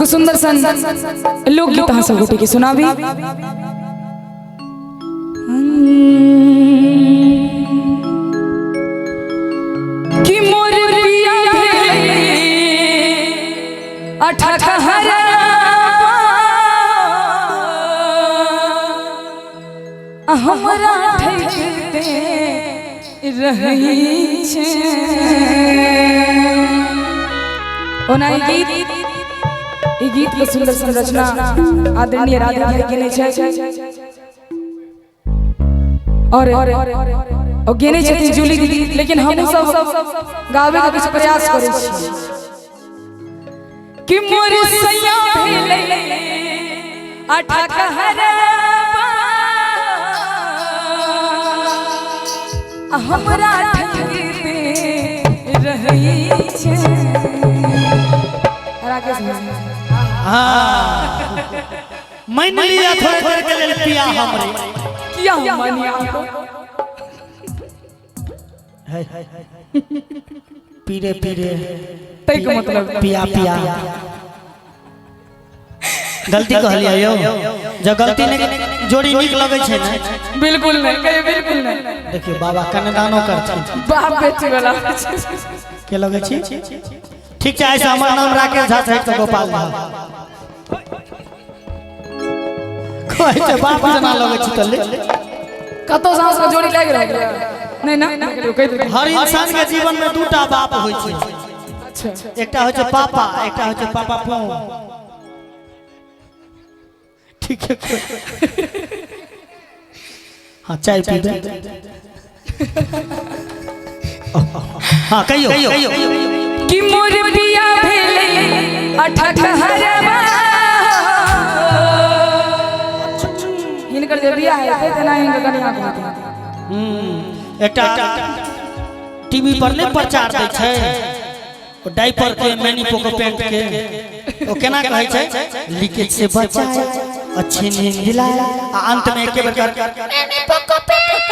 एगो सुंदर सन लोकगीत अहाँ सब गोटे के सुनाबी। कि मोर पिया भेले अठठहरा हमरा ठकते रही छे। ओना ई गीत के सुंदर संरचना आदरणीय राधा भाई के छै और गेने छथिन जूली दीदी, लेकिन हम सब गावे के कुछ प्रयास करै छी। कि मोर सैया भेले अठठहरा हमरा ठकते रही छे। मान लिया थोड़े देर के लिए पिया हमरे किया मानिया पीरे पीरे तै के मतलब पिया पिया गलती कहलिया यो जो गलती ने जोड़ी निक लगे छे ना। बिल्कुल नहीं कहे, बिल्कुल नहीं। देखिए बाबा कन्यादानो करछन बाप बेटी वाला के लगे छी। ठीक है, ऐसा हमार नाम राकेश झा है तो गोपाल झा कोई तो बाप जना लगे छी तले कतो सांस का जोड़ी लाग रहा नहीं ना कह दे। हर इंसान के जीवन में दूटा बाप होय छै। अच्छा, एकटा होय छै पापा, एकटा होय छै पापा पो। ठीक है हां चाय पी दे। हां कहियो कि मोर पिया भेले अठठहरा हिनकर जे बियाह है तेना हिनकर कन्या को एकटा टीवी पर ले प्रचार दै छै ओ डायपर के मैनिपो के पैंट के ओ केना कहै छै लीकेज से बचाए अच्छी नींद दिलाए आ अंत में एके बार मैनिपो के पैंट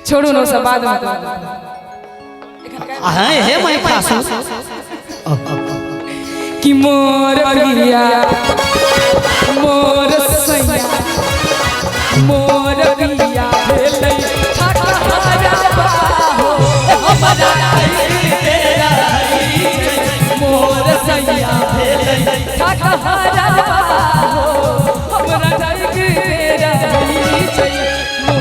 छोड़ू नो सब बाद में हां हे मैं खासू कि मोर पिया मोर सैया मोर पिया भेले ठठहरा हो हमरा तेरा मोर सैया भेले ठठहरा हो हमरा तेरा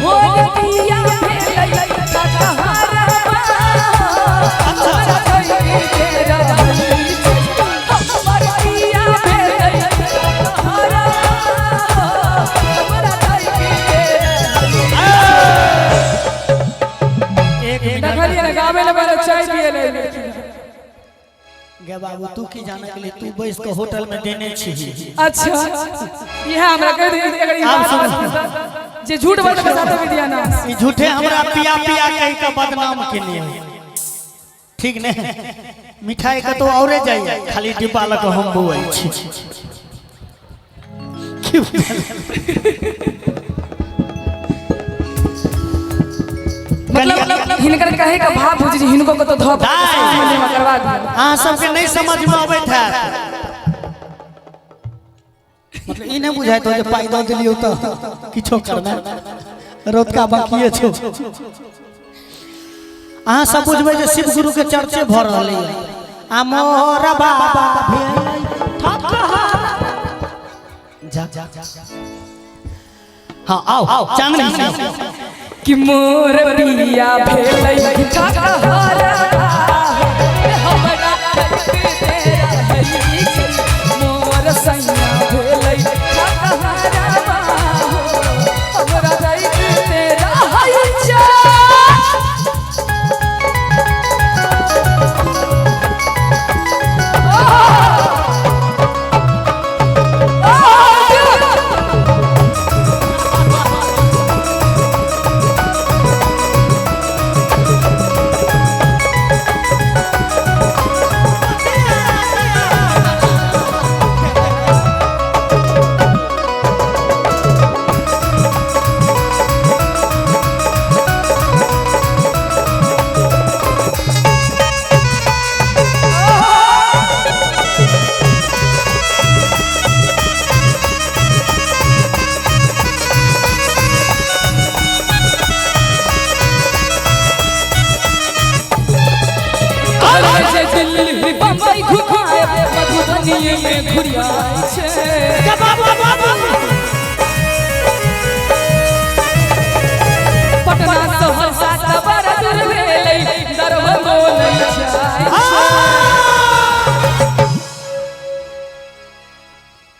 मोर पिया भेले ठठहरा गे बाबू तू की जाने के लिए तू बैस के होटल में देने छी। अच्छा यह हमरा कह दे अगर जे झूठ बात के साथ में दिया ना ई झूठे हमरा पिया पिया कह के बदनाम केने ठीक ने। मिठाई के तो औरे जाई खाली डिब्बा लग हम बुआई छी। मतलब हिनकर कहे का भाव बुझ हिनको को तो धप में करवा दी। हां सबके नहीं समझ में आबैत है मतलब ई नहीं बुझाय तो जे पाई द दिलियो तो किछो करना रोतका बाकीए छो। अहाँ सब बुझबै जे शिव गुरु के चर्चे भ रहलै है आ मोर बाबा भेलै ठठहरा जा हां आओ चांदनी कि मोर पिया भेले ठठहरा हमरा तेरा मोर सैया भेले ठठहरा हमरा तेरा हई जा। में घुरियाई छे पटना सहरसा तबर दूर भेलै दरभंगो नहीं जाय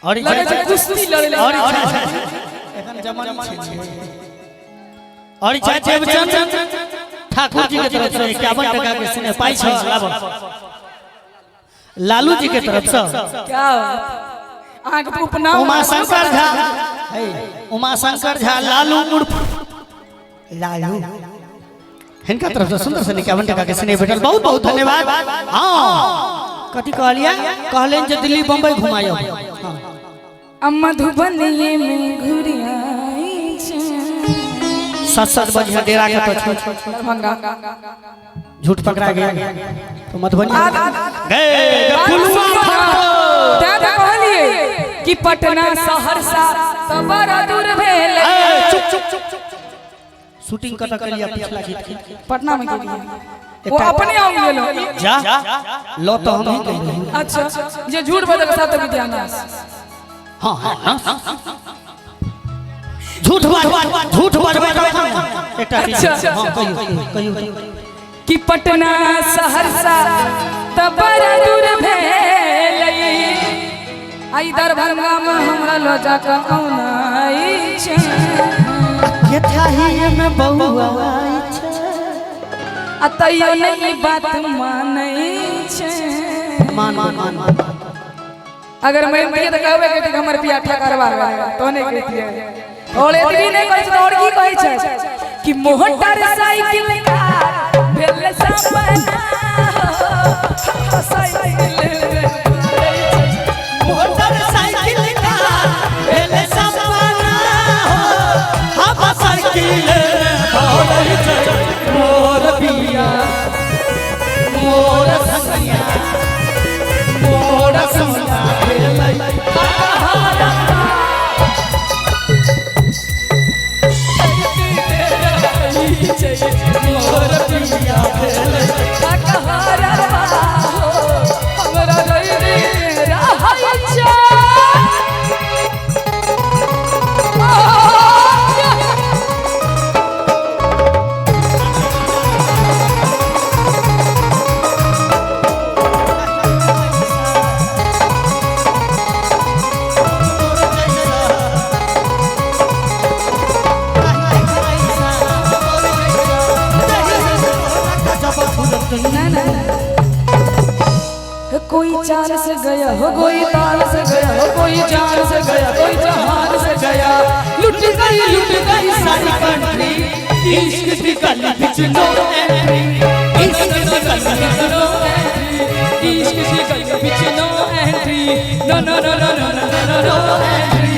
और लगे छै कुश्ती लड़ले और एखन जमानी छै और देवचंद ठाकुर जी के तरफ से 51 टका के सिने पाई छ लाभ लालू जी के तरफ से क्या आंख पे उपनाम उमा शंकर झा उमा शंकर झा लालू उर्फ लालू हिनका तरफ से सुंदर से 51 टका के सिने भेटल बहुत बहुत धन्यवाद। हां कथि कहलिया कहलेन जे दिल्ली बम्बई घुमायो हां मधुबनी में घुरियाई छे सत बजे डेरा के तो दरभंगा झूठ पकड़ा गया तो मधुबनी गए कहलिए कि पटना सहरसा तबर दूर भेलै शूटिंग कत के लिए पिछला गीत के पटना में गेलिए वो अपने आ गेलो जा लो तो हम ही कह अच्छा जे झूठ बजल साथ विद्यानाश हां हां झूठ बजबै एकटा अच्छा हां कहियो कि पटना सहरसा तबर दूर भेलै आई दरभंगा में हमरा लो जाके औनाई छे के थाही में बउआ आई छे अतइयो नहीं बात मानै छे मान अगर मैं दिए त कहबे कि हमर पिया ठकरवा तो नहीं कहतिए और एतबी नहीं कहै छ और की कहै छै कि मोटर साइकिल का भेल सपना हो साइकिल मोटर साइकिल का भेल सपना हो हम साइकिल दौड़ै छै मोर पिया मोर संगिया मोर संगिया भेलै मोर पिया भेलै ककहरवा हो हमरा रैदी रहै छै कोई चाल से गया हो कोई ताल से गया हो कोई जान से गया कोई जहान से गया लुट गई सारी कंट्री इश्क की गली बिच नो एंट्री इश्क की गली बिच नो एंट्री इश्क की गली बिच no entry no no no no no no entry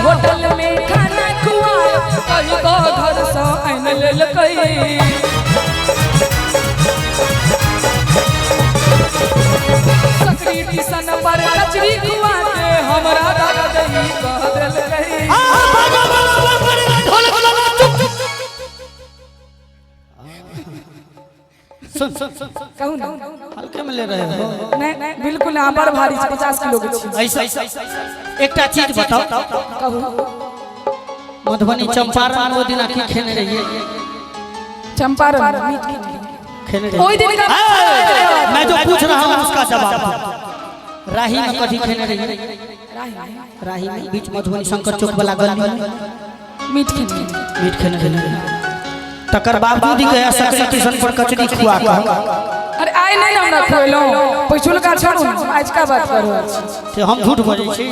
hotel में खाना खुआए कहीं को घर से आन लेलकै सकरी टिशन पर कचरी खुआ के हमरा दादा दही कह देलकै सुन कहू ना हल्के में ले रहे हो नहीं बिल्कुल आप पर भारी 50 किलो के ऐसा एकटा चीज बताओ कहू मधुबनी चंपारण वो दिन की खेने रहिए चंपारण मीट खेने रहिए ओई दिन का मैं जो पूछ रहा हूँ उसका जवाब दो राही में कभी खेने रहिए राही में बीच मधुबनी शंकर चौक वाला गली मीट खेने रहिए तकर बावजूद गया सकरी स्टेशन पर कचरी खुआ अरे आइ नहीं हमरा खोलो पछुलका छोड़ू आज का बात करू हम झूठ बोलै छी